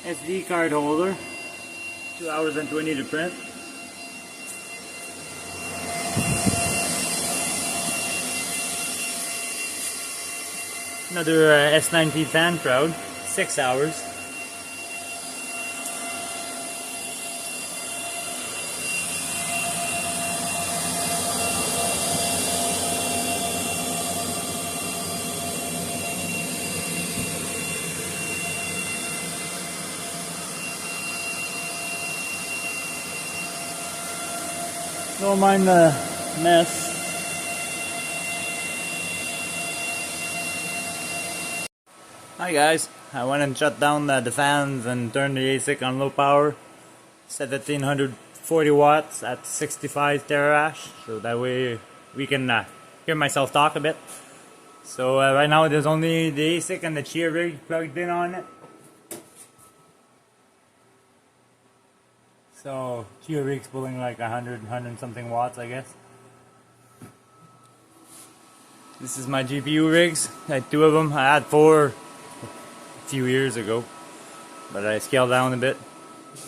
SD card holder. 2 hours and 20 to print. Another S19 fan crowd. 6 hours. Don't mind the mess. Hi guys, I went and shut down the fans and turned the Asic on low power. 1740 watts at 65 terahash, so that way we can hear myself talk a bit. So right now there's only the Asic and the Chia rig plugged in on it. So Chia rig's pulling like 100 something watts, I guess. This is my GPU rigs. I had 2 of them. I had 4 a few years ago, but I scaled down a bit.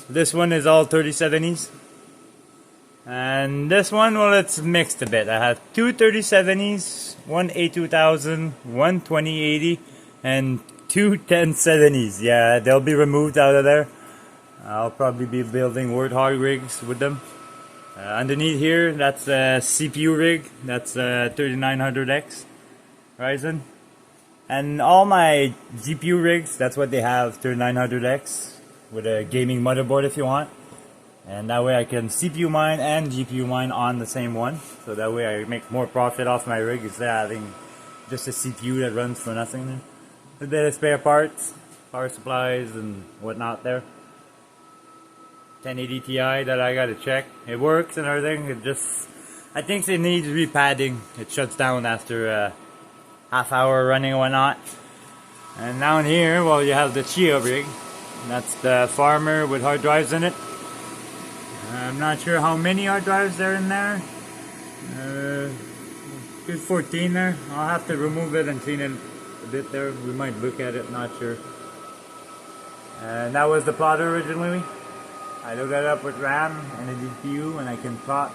This one is all 3070s. And this one, well, it's mixed a bit. I have 2 3070s, one A2000, one 2080, and 2 1070s. Yeah, they'll be removed out of there. I'll probably be building Warthog rigs with them. Underneath here, that's a CPU rig. That's a 3900X Ryzen. And all my GPU rigs, that's what they have, 3900X with a gaming motherboard if you want. And that way I can CPU mine and GPU mine on the same one. So that way I make more profit off my rig instead of having just a CPU that runs for nothing. A bit of spare parts, power supplies and whatnot there. 1080 Ti that I gotta check. It works and everything. It just, I think it needs repadding. It shuts down after a half hour running and whatnot. And down here, well, you have the Chia rig. That's the farmer with hard drives in it. I'm not sure how many hard drives are in there. Good 14 there. I'll have to remove it and clean it a bit there. We might look at it, not sure. And that was the plotter originally. I load that up with RAM and a GPU, and I can plot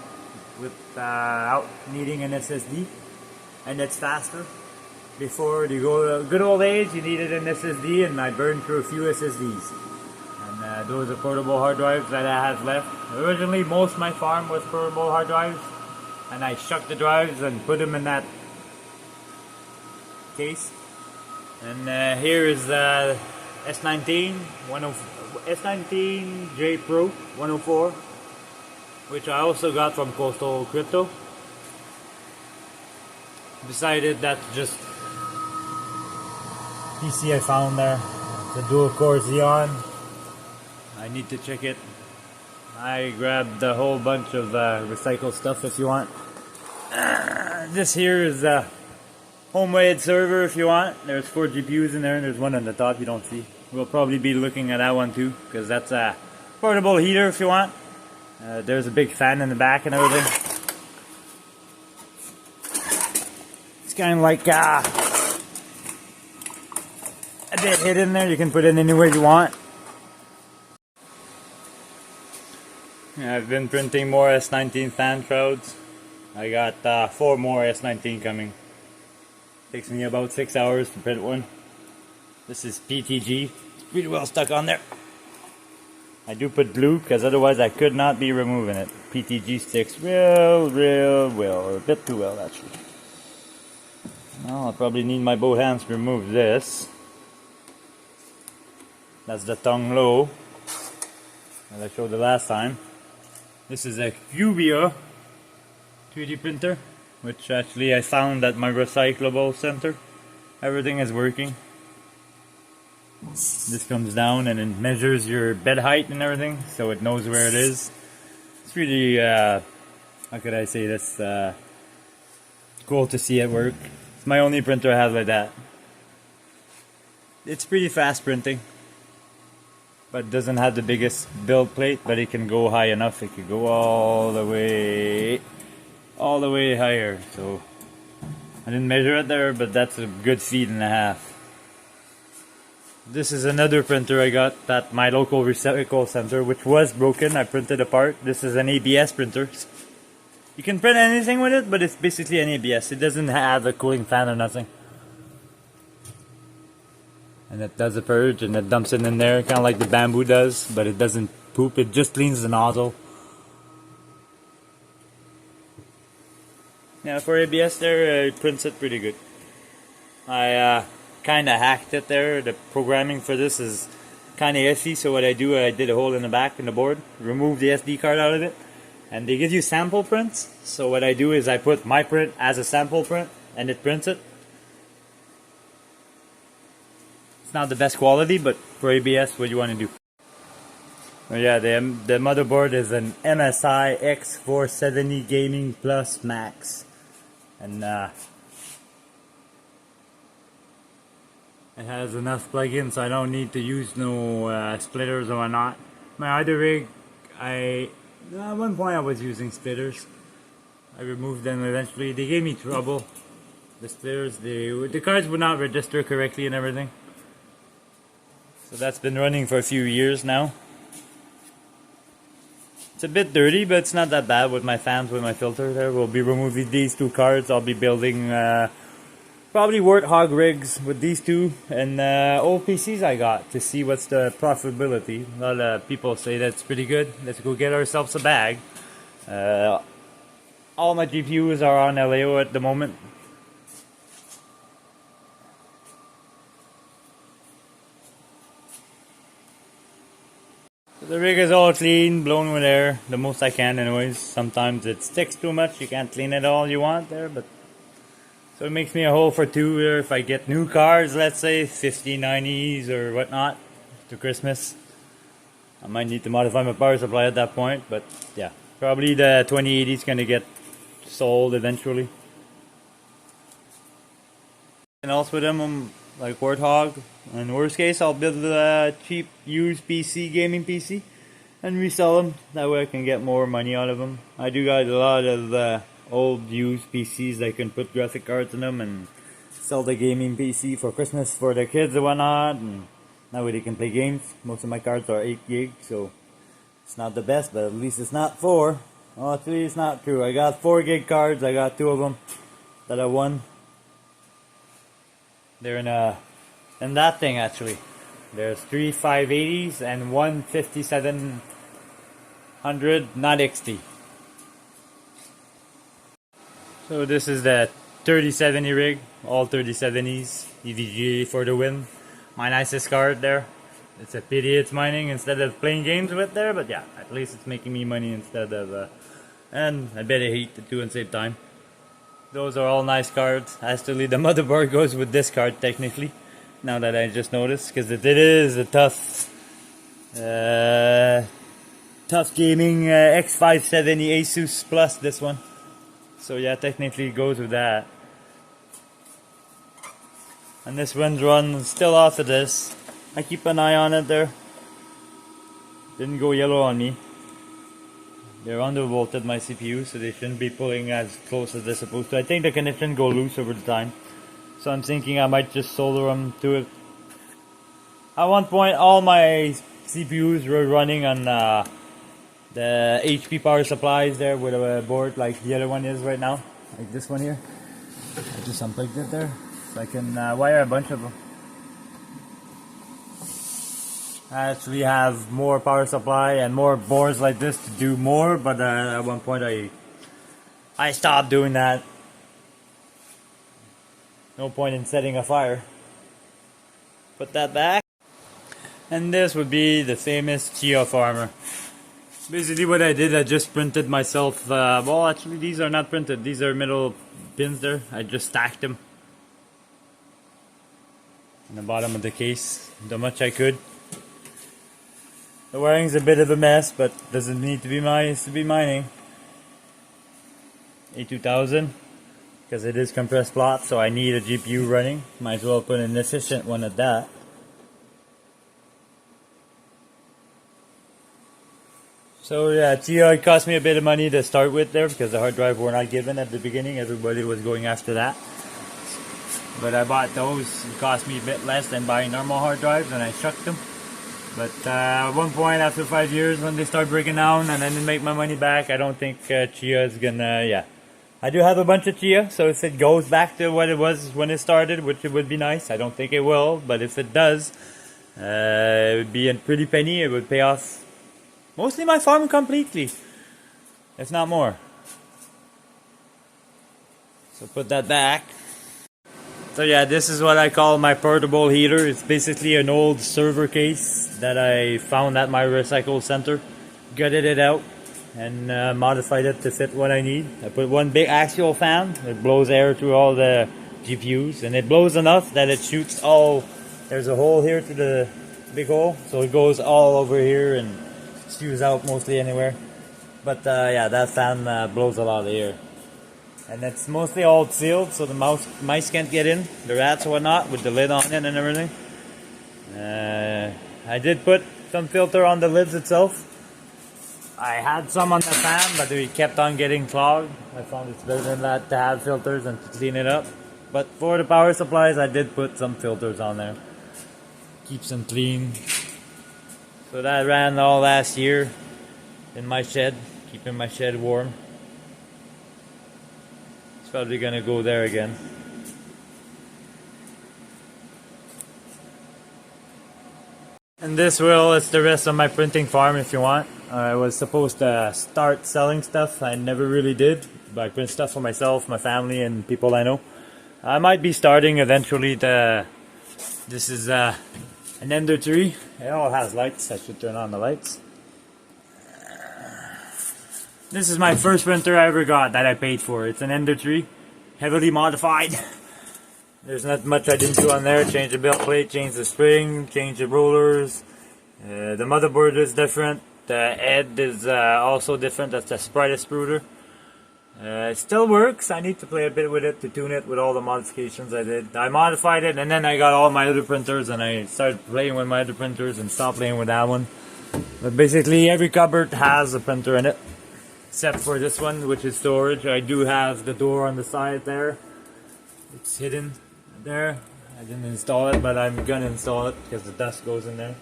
without needing an SSD, and it's faster. Before the good old age, you needed an SSD, and I burned through a few SSDs. And those are portable hard drives that I have left. Originally, most of my farm was portable hard drives, and I shucked the drives and put them in that case. And here is S19 S19J Pro 104, which I also got from Coastal Crypto. Decided that's just PC I found there. It's a dual core Xeon. I need to check it. I grabbed a whole bunch of recycled stuff if you want. This here is a homemade server if you want. There's 4 GPUs in there and there's one on the top you don't see. We'll probably be looking at that one too, because that's a portable heater if you want. There's a big fan in the back and everything. It's kind of like a bit hidden there. You can put it anywhere you want. Yeah, I've been printing more S19 fan crowds. I got 4 more S19 coming. Takes me about 6 hours to print one. This is PTG. It's pretty well stuck on there. I do put glue because otherwise I could not be removing it. PTG sticks real well, or a bit too well actually. Well, I'll probably need my both hands to remove this. That's the tongue low, as I showed the last time. This is a Cubia 3D printer, which actually I found at my recyclable center. Everything is working. This comes down and it measures your bed height and everything, so it knows where it is. It's really, how could I say this, cool to see it work. It's my only printer I have like that. It's pretty fast printing, but doesn't have the biggest build plate, but it can go high enough. It can go all the way higher. So I didn't measure it there, but that's a good feet and a half. This is another printer I got at my local recycle center, which was broken. I printed apart. This is an ABS printer. You can print anything with it, but it's basically an ABS. It doesn't have a cooling fan or nothing. And it does a purge and it dumps it in there, kind of like the bamboo does, but it doesn't poop. It just cleans the nozzle. Yeah, for ABS there, it prints it pretty good. I kind of hacked it there. The programming for this is kind of iffy, so what I do, I did a hole in the back in the board, remove the SD card out of it, and they give you sample prints. So what I do is I put my print as a sample print, and it prints it. It's not the best quality, but for ABS, what you want to do. Oh yeah, the motherboard is an MSI X470 Gaming Plus Max, and it has enough plugins, so I don't need to use no splitters or whatnot. My other rig, at one point I was using splitters. I removed them eventually. They gave me trouble. The splitters, the cards would not register correctly and everything. So that's been running for a few years now. It's a bit dirty, but it's not that bad with my fans, with my filter there. We'll be removing these two cards. I'll be building probably Warthog rigs with these two and old PCs I got to see what's the profitability. A lot of people say that's pretty good. Let's go get ourselves a bag. All my GPUs are on LAO at the moment. The rig is all clean, blown with air, the most I can anyways. Sometimes it sticks too much, you can't clean it all you want there, but so it makes me a hole for two here if I get new cards, let's say 5090s or whatnot to Christmas. I might need to modify my power supply at that point, but yeah, probably the 2080 is gonna get sold eventually. And else with them, like Warthog. In worst case, I'll build a cheap used PC, gaming PC, and resell them. That way I can get more money out of them. I do got a lot of old used PCs that can put graphic cards in them and sell the gaming PC for Christmas for their kids and whatnot. And that way they can play games. Most of my cards are 8 gig, so it's not the best, but at least it's not 4. Well, actually it's not true. I got 4 gig cards. I got 2 of them that I won. They're in that thing actually. There's 3 580s and 1 5700, not XT. So this is the 3070 rig, all 3070s, EVGA for the win. My nicest card there. It's a pity it's mining instead of playing games with there, but yeah, at least it's making me money instead of, and I bet I hate the two and save time. Those are all nice cards. Actually, the motherboard goes with this card technically. Now that I just noticed, because it is a tough gaming X570 Asus Plus, this one. So yeah, technically it goes with that. And this one's run still off of this. I keep an eye on it there. Didn't go yellow on me. They're undervolted, my CPU, so they shouldn't be pulling as close as they're supposed to. I think the connection go loose over the time. So I'm thinking I might just solder them to it. At one point, all my CPUs were running on the HP power supplies there with a board like the other one is right now. Like this one here. I just unplugged it there. So I can wire a bunch of them. I actually have more power supply and more boards like this to do more, but at one point I stopped doing that. No point in setting a fire. Put that back. And this would be the famous Chia farmer. Basically what I did, I just printed myself, well actually these are not printed, these are metal pins there. I just stacked them in the bottom of the case, the much I could. The wiring's a bit of a mess, but doesn't need to be mining. A2000, because it is compressed plot, so I need a GPU running. Might as well put an efficient one at that. So yeah, Chia, it cost me a bit of money to start with there, because the hard drive were not given at the beginning. Everybody was going after that. but I bought those. It cost me a bit less than buying normal hard drives, and I shucked them. But at one point, after 5 years, when they start breaking down and I didn't make my money back, I don't think Chia is gonna, yeah. I do have a bunch of Chia, so if it goes back to what it was when it started, which it would be nice, I don't think it will, but if it does, it would be a pretty penny. It would pay off mostly my farm completely, if not more. So put that back. So yeah, this is what I call my portable heater. It's basically an old server case that I found at my recycle center. Gutted it out and modified it to fit what I need. I put one big axial fan. It blows air through all the GPUs, and it blows enough that it shoots all. There's a hole here to the big hole, so it goes all over here and spews out mostly anywhere. But yeah, that fan blows a lot of air. And it's mostly all sealed, so the mice can't get in, the rats or whatnot, with the lid on it and everything. I did put some filter on the lids itself. I had some on the fan, but they kept on getting clogged. I found it's better than that to have filters and to clean it up. But for the power supplies, I did put some filters on there. Keeps them clean. So that ran all last year in my shed, keeping my shed warm. It's probably gonna go there again. And this is the rest of my printing farm if you want. I was supposed to start selling stuff. I never really did. But I print stuff for myself, my family, and people I know. I might be starting eventually this is an ender tree. It all has lights. I should turn on the lights. This is my first printer I ever got that I paid for. It's an ender tree. Heavily modified. There's not much I didn't do on there. Change the belt plate, change the spring, change the rollers. The motherboard is different. The head is also different. That's the sprite spruder. It still works. I need to play a bit with it to tune it with all the modifications I did. I modified it, and then I got all my other printers, and I started playing with my other printers and stopped playing with that one. But basically every cupboard has a printer in it, except for this one, which is storage. I do have the door on the side there. It's hidden there. I didn't install it, but I'm gonna install it because the dust goes in there.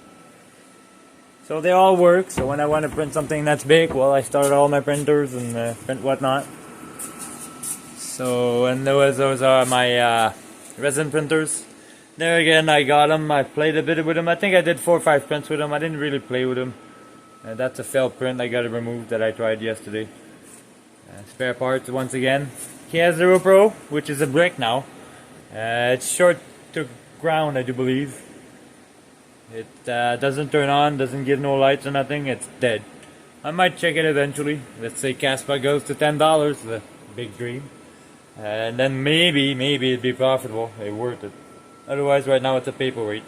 So they all work. So when I want to print something that's big, well, I start all my printers and print whatnot. So, and those are my resin printers. There again, I got them. I played a bit with them. I think I did 4 or 5 prints with them. I didn't really play with them. That's a failed print. I got it removed that I tried yesterday. Spare parts once again. Chia 0 Pro, which is a brick now. It's short to ground, I do believe. It doesn't turn on, doesn't give no lights or nothing. It's dead. I might check it eventually. Let's say kaspa goes to $10, the big dream. And then maybe it'd be profitable. It's worth it. Otherwise, right now it's a paperweight.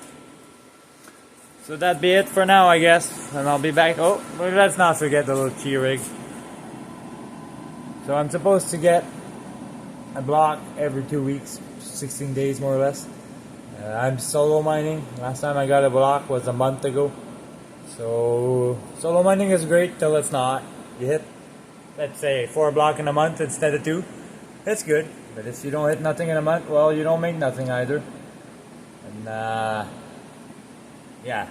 So that'd be it for now, I guess. And I'll be back. Oh, but let's not forget the little Chia rig. So I'm supposed to get a block every 2 weeks, 16 days more or less. I'm solo mining. Last time I got a block was a month ago. So solo mining is great till it's not. You hit, let's say, 4 blocks in a month instead of 2. It's good. But if you don't hit nothing in a month, well, you don't make nothing either. And yeah,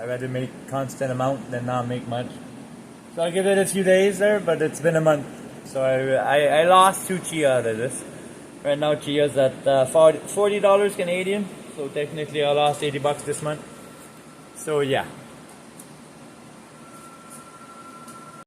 I'd rather make constant amount than not make much. So I'll give it a few days there, but it's been a month. So I lost 2 Chia out of this. Right now Chia's at $40 Canadian. So technically I lost $80 this month. So yeah.